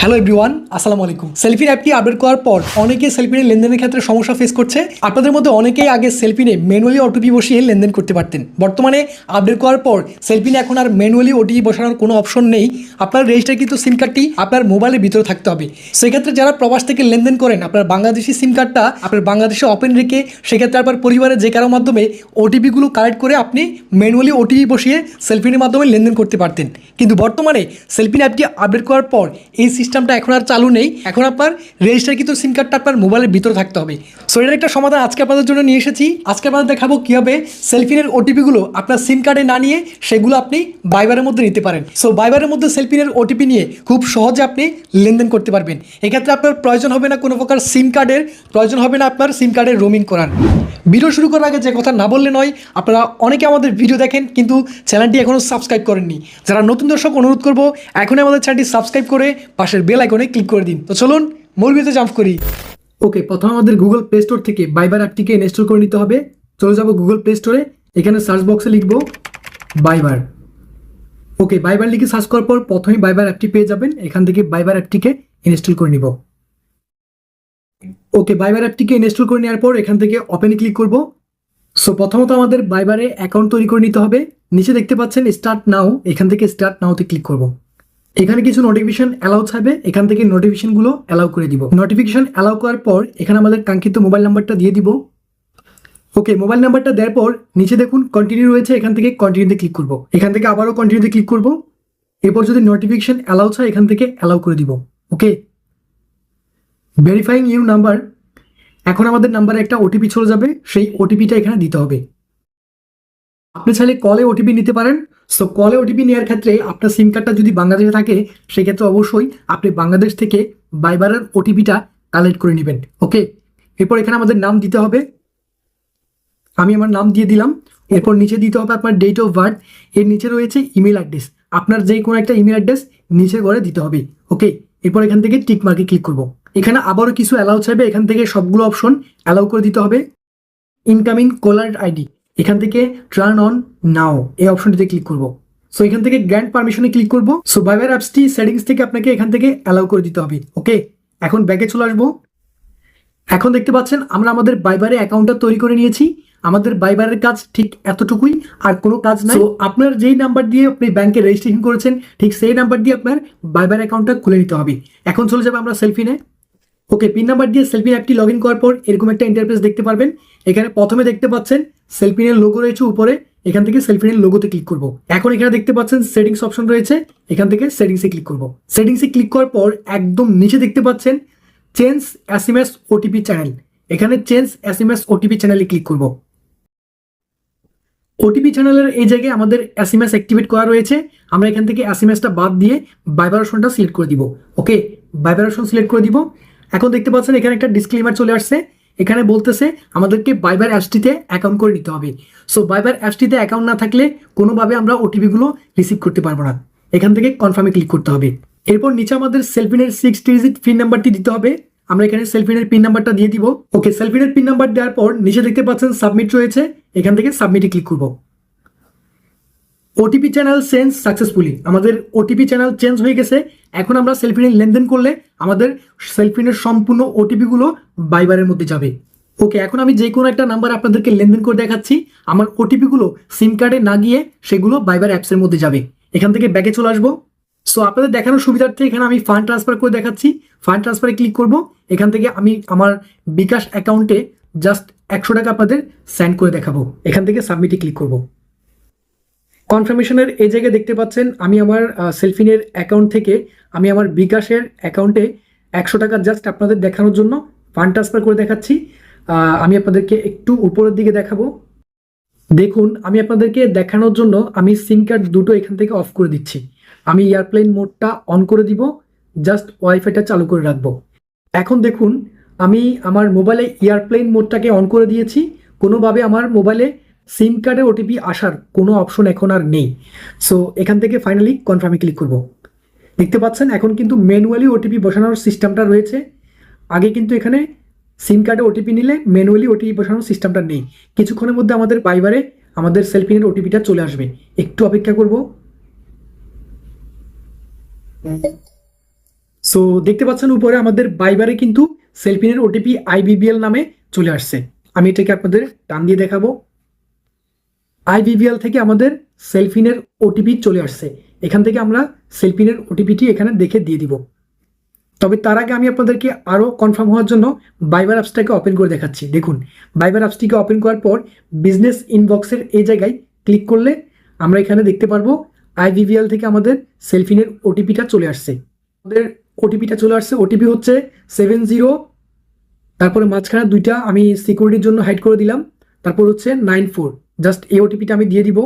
Hello everyone, আসসালামু আলাইকুম। সেলফিন অ্যাপটি আপডেট করার পর অনেকে সেলফিনে লেনদেনের ক্ষেত্রে সমস্যা ফেস করছে। আপনাদের মধ্যে অনেকেই আগে সেলফিনে ম্যানুয়ালি ওটিপি বসিয়ে লেনদেন করতে পারতেন। বর্তমানে আপডেট করার পর সেলফিনে এখন আর ম্যানুয়ালি ওটিপি বসানোর কোনো অপশন নেই। আপনার রেজিস্টার কিন্তু সিম কার্ডটি আপনার মোবাইলের ভিতরে থাকতে হবে। সেক্ষেত্রে যারা প্রবাস থেকে লেনদেন করেন, আপনার বাংলাদেশি সিম কার্ডটা আপনার বাংলাদেশে ওপেন রেখে সেক্ষেত্রে আপনার পরিবারের যে কারোর মাধ্যমে ওটিপিগুলো কালেক্ট করে আপনি ম্যানুয়ালি ওটিপি বসিয়ে সেলফিনের মাধ্যমে লেনদেন করতে পারতেন। কিন্তু বর্তমানে সেলফিন অ্যাপটি আপডেট করার পর এই সিস্টেমটা এখন আর চালু নেই। এখন আপনার রেজিস্টার কিন্তু সিম কার্ডটা আপনার মোবাইলের ভিতরে থাকতে হবে। সো এটার একটা সমাধান আজকে আপনাদের জন্য নিয়ে এসেছি। আজকে আপনাদের দেখাবো কীভাবে সেলফিনের ওটিপিগুলো আপনার সিম কার্ডে না নিয়ে সেগুলো আপনি বাইবারের মধ্যে নিতে পারেন। সো বাইবারের মধ্যে সেলফিনের ওটিপি নিয়ে খুব সহজে আপনি লেনদেন করতে পারবেন। এক্ষেত্রে আপনার প্রয়োজন হবে না কোনো প্রকার সিম কার্ডের, প্রয়োজন হবে না আপনার সিম কার্ডের রোমিং করার। ভিডিও শুরু করার আগে যে কথা না বললে নয়, আপনারা অনেকে আমাদের ভিডিও দেখেন কিন্তু চ্যানেলটি এখনও সাবস্ক্রাইব করেননি। যারা নতুন দর্শক, অনুরোধ করবো এখনই আমাদের চ্যানেলটি সাবস্ক্রাইব করে পাশের বেল আইকনে ক্লিক করে দিন। তো চলুন মূল ভিডিওতে জাম্প করি। ওকে, প্রথমে আমাদের গুগল প্লে স্টোর থেকে বাইবার অ্যাপটিকে ইনস্টল করে নিতে হবে। চলে যাব গুগল প্লে স্টোরে, এখানে সার্চ বক্সে লিখব বাইবার। ওকে, বাইবার লিখে সার্চ করার পর প্রথমেই বাইবার অ্যাপটি পেয়ে যাবেন। এখান থেকে বাইবার অ্যাপটিকে ইনস্টল করে নিব। ওকে, বাইবার অ্যাপটিকে ইনস্টল করে নেওয়ার পর এখান থেকে ওপেনে ক্লিক করব। সো প্রথমত আমাদের বাইবারে অ্যাকাউন্ট তৈরি করে নিতে হবে। নিচে দেখতে পাচ্ছেন স্টার্ট নাও, এখান থেকে স্টার্ট নাওতে ক্লিক করব। এখানে কিছু নোটিফিকেশন অ্যালাউ থাকবে, এখান থেকে নোটিফিকেশনগুলো অ্যালাউ করে দিব। নোটিফিকেশন অ্যালাউ করার পর এখানে আমাদের কাঙ্ক্ষিত মোবাইল নাম্বারটা দিয়ে দিব। ওকে, মোবাইল নাম্বারটা দেওয়ার পর নিচে দেখুন কন্টিনিউ রয়েছে, এখান থেকে কন্টিনিউতে ক্লিক করব। এখান থেকে আবারও কন্টিনিউতে ক্লিক করব। এরপর যদি নোটিফিকেশন অ্যালাউ চায় এখান থেকে অ্যালাউ করে দিব। ওকে, ভেরিফাইং ইউর নাম্বার। এখন আমাদের নাম্বারে একটা ওটিপি চলে যাবে, সেই ওটিপিটা এখানে দিতে হবে। আপনি চাইলে কলে ওটিপি নিতে পারেন। সো কলে ওটিপি নেওয়ার ক্ষেত্রে আপনার সিম কার্ডটা যদি বাংলাদেশে থাকে সেক্ষেত্রে অবশ্যই আপনি বাংলাদেশ থেকে বাইবারের ওটিপিটা কালেক্ট করে নেবেন। ওকে, এরপর এখানে আমাদের নাম দিতে হবে। আমি আমার নাম দিয়ে দিলাম। এরপর নিচে দিতে হবে আপনার ডেট অফ বার্থ। এর নিচে রয়েছে ইমেল অ্যাড্রেস, আপনার যে কোনো একটা ইমেল অ্যাড্রেস নিচে করে দিতে হবে। ওকে, এরপর এখান থেকে টিক মার্কে ক্লিক করব। এখানে আবারও কিছু অ্যালাউ চাইবে, এখান থেকে সবগুলো অপশন অ্যালাউ করে দিতে হবে। ইনকামিং কলার আইডি, এখান থেকে টার্ন অন নাও এই অপশনটিতে ক্লিক করব। সো এখান থেকে গ্র্যান্ড পারমিশনে ক্লিক করব। সো বাইবার অ্যাপসটি সেটিংস থেকে আপনাকে এখান থেকে অ্যালাউ করে দিতে হবে। ওকে, এখন ব্যাকে চলে আসবো। এখন দেখতে পাচ্ছেন আমরা আমাদের বাইবারে অ্যাকাউন্টটা তৈরি করে নিয়েছি। আমাদের বাইবারের কাজ ঠিক এতটুকুই, আর কোনো কাজ নাই। আপনার যেই নাম্বার দিয়ে আপনি ব্যাংকে রেজিস্ট্রেশন করেছেন ঠিক সেই নাম্বার দিয়ে আপনার বাইবার অ্যাকাউন্টটা খুলে নিতে হবে। এখন চলে যাবে আমরা সেলফিনে। ওকে, পিন নাম্বার দিয়ে সেলফিন অ্যাপটি লগ ইন করার পর এরকম একটা ইন্টারফেস দেখতে পারবেন। এখানে প্রথমে দেখতে পাচ্ছেন সেলফিনের লোগো রয়েছে উপরে, এখান থেকে সেলফিনের লোগোতে ক্লিক করব। এখন এখানে দেখতে পাচ্ছেন সেটিংস অপশন রয়েছে, এখান থেকে সেটিংসে ক্লিক করব। সেটিংসে ক্লিক করার পর একদম নিচে দেখতে পাচ্ছেন চেঞ্জ এসএমএস ওটিপি চ্যানেল, এখানে চেঞ্জ এসএমএস ওটিপি চ্যানেলে ক্লিক করব। ওটিপি চ্যানেলের এই জায়গায় আমাদের এসএমএস অ্যাক্টিভেট করা রয়েছে, আমরা এখান থেকে এসএমএসটা বাদ দিয়ে ভাইব্রেশনটা সিলেক্ট করে দিব। ওকে, ভাইব্রেশন সিলেক্ট করে দিব। এখন দেখতে পাচ্ছেন এখানে একটা ডিসক্লেমার চলে আসছে, এখানে বলতেছে আমাদেরকে বাইবার অ্যাপসটিতে অ্যাকাউন্ট করে নিতে হবে। সো বাইবার অ্যাপসটিতে অ্যাকাউন্ট না থাকলে কোনোভাবে আমরা ওটিপিগুলো রিসিভ করতে পারবো না। এখান থেকে কনফার্মে ক্লিক করতে হবে। এরপর নিচে আমাদের সেলফিনের 6 ডিজিট পিন নাম্বারটি দিতে হবে, আমরা এখানে সেলফিনের পিন নাম্বারটা দিয়ে দিব। ওকে, সেলফিনের পিন নাম্বার দেওয়ার পর নিচে দেখতে পাচ্ছেন সাবমিট রয়েছে, এখান থেকে সাবমিটে ক্লিক করব। ওটিপি চ্যানেল চেঞ্জ সাকসেসফুলি, আমাদের ওটিপি চ্যানেল চেঞ্জ হয়ে গেছে। এখন আমরা সেলফিনের লেনদেন করলে আমাদের সেলফিনের সম্পূর্ণ ওটিপিগুলো বাইবারের মধ্যে যাবে। ওকে, এখন আমি যে কোনো একটা নাম্বার আপনাদেরকে লেনদেন করে দেখাচ্ছি, আমার ওটিপিগুলো সিম কার্ডে না গিয়ে সেগুলো বাইবার অ্যাপসের মধ্যে যাবে। এখান থেকে ব্যাকে চলে আসবো। সো আপনাদের দেখানোর সুবিধার্থে এখানে আমি ফান্ড ট্রান্সফার করে দেখাচ্ছি। ফান্ড ট্রান্সফারে ক্লিক করব। এখান থেকে আমি আমার বিকাশ অ্যাকাউন্টে জাস্ট 100 টাকা আপনাদের সেন্ড করে দেখাবো। এখান থেকে সাবমিটে ক্লিক করব। কনফার্মেশনের এই জায়গায় দেখতে পাচ্ছেন আমি আমার সেলফিনের অ্যাকাউন্ট থেকে আমি আমার বিকাশের অ্যাকাউন্টে 100 টাকা জাস্ট আপনাদের দেখানোর জন্য ফান্ড ট্রান্সফার করে দেখাচ্ছি। আমি আপনাদেরকে একটু উপরের দিকে দেখাবো। দেখুন, আমি আপনাদেরকে দেখানোর জন্য আমি সিম কার্ড দুটো এখান থেকে অফ করে দিচ্ছি। আমি এয়ারপ্লেন মোডটা অন করে দিব, জাস্ট ওয়াইফাইটা চালু করে রাখবো। এখন দেখুন আমি আমার মোবাইলে এয়ারপ্লেন মোডটাকে অন করে দিয়েছি। কোনোভাবে আমার মোবাইলে সিম কার্ডের ওটিপি আসার কোনো অপশন এখন আর নেই। সো এখান থেকে ফাইনালি কনফার্মে ক্লিক করব। দেখতে পাচ্ছেন এখন কিন্তু ম্যানুয়ালি ওটিপি বসানোর সিস্টেমটা রয়েছে। আগে কিন্তু এখানে সিম কার্ডে ওটিপি নিলে ম্যানুয়ালি ওটিপি বসানোর সিস্টেমটা নেই। কিছুক্ষণের মধ্যে আমাদের বাইবারে আমাদের সেলফিনের ওটিপিটা চলে আসবে, একটু অপেক্ষা করব। সো দেখতে পাচ্ছেন উপরে আমাদের বাইবারে কিন্তু সেলফিনের ওটিপি আইবিবিএল নামে চলে আসছে। আমি এটাকে আপনাদের টান দিয়ে দেখাবো। আইবিবিএল থেকে আমাদের সেলফিনের ওটিপি চলে আসছে। এখান থেকে আমরা সেলফিনের ওটিপিটি এখানে দেখে দিয়ে দিব। তবে তার আগে আমি আপনাদেরকে আরও কনফার্ম হওয়ার জন্য বাইবার অ্যাপসটাকে ওপেন করে দেখাচ্ছি। দেখুন, বাইবার অ্যাপসটিকে ওপেন করার পর বিজনেস ইনবক্সের এই জায়গায় ক্লিক করলে আমরা এখানে দেখতে পারবো আইবিবিএল থেকে আমাদের সেলফিনের ওটিপিটা চলে আসছে। আমাদের ওটিপিটা চলে আসছে। ওটিপি হচ্ছে 70, তারপরে মাঝখানে দুইটা আমি সিকিউরিটির জন্য হাইড করে দিলাম, তারপর হচ্ছে 94। জাস্ট এই ওটিপিটা আমি দিয়ে দিব।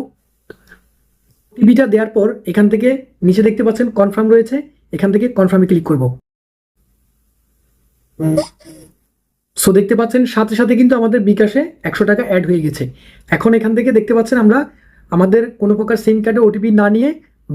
ওটিপিটা দেওয়ার পর এখান থেকে নিচে দেখতে পাচ্ছেন কনফার্ম রয়েছে, এখান থেকে কনফার্মে ক্লিক করব। সো দেখতে পাচ্ছেন সাথে সাথে কিন্তু আমাদের বিকাশে 100 টাকা অ্যাড হয়ে গেছে। এখন এখান থেকে দেখতে পাচ্ছেন আমরা আমাদের কোনো প্রকার সিম কার্ডে ওটিপি না নিয়ে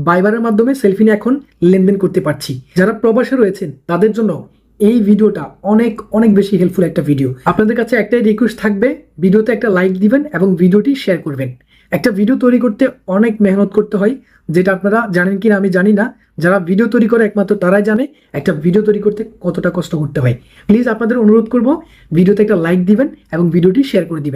বাইবারের মাধ্যমে সেলফিনে এখন লেনদেন করতে পারছি। যারা প্রবাসে রয়েছেন তাদের জন্য এই ভিডিওটা অনেক অনেক বেশি হেল্পফুল একটা ভিডিও। আপনাদের কাছে একটাই রিকোয়েস্ট থাকবে, ভিডিওতে একটা লাইক দিবেন এবং ভিডিওটি শেয়ার করবেন। একটা ভিডিও তৈরি করতে অনেক মেহনত করতে হয়, যেটা আপনারা জানেন কিনা আমি জানি না। যারা ভিডিও তৈরি করে একমাত্র তারাই জানে একটা ভিডিও তৈরি করতে কতটা কষ্ট করতে হয়। প্লিজ আপনাদের অনুরোধ করব, ভিডিওতে একটা লাইক দিবেন এবং ভিডিওটি শেয়ার করে দিবেন।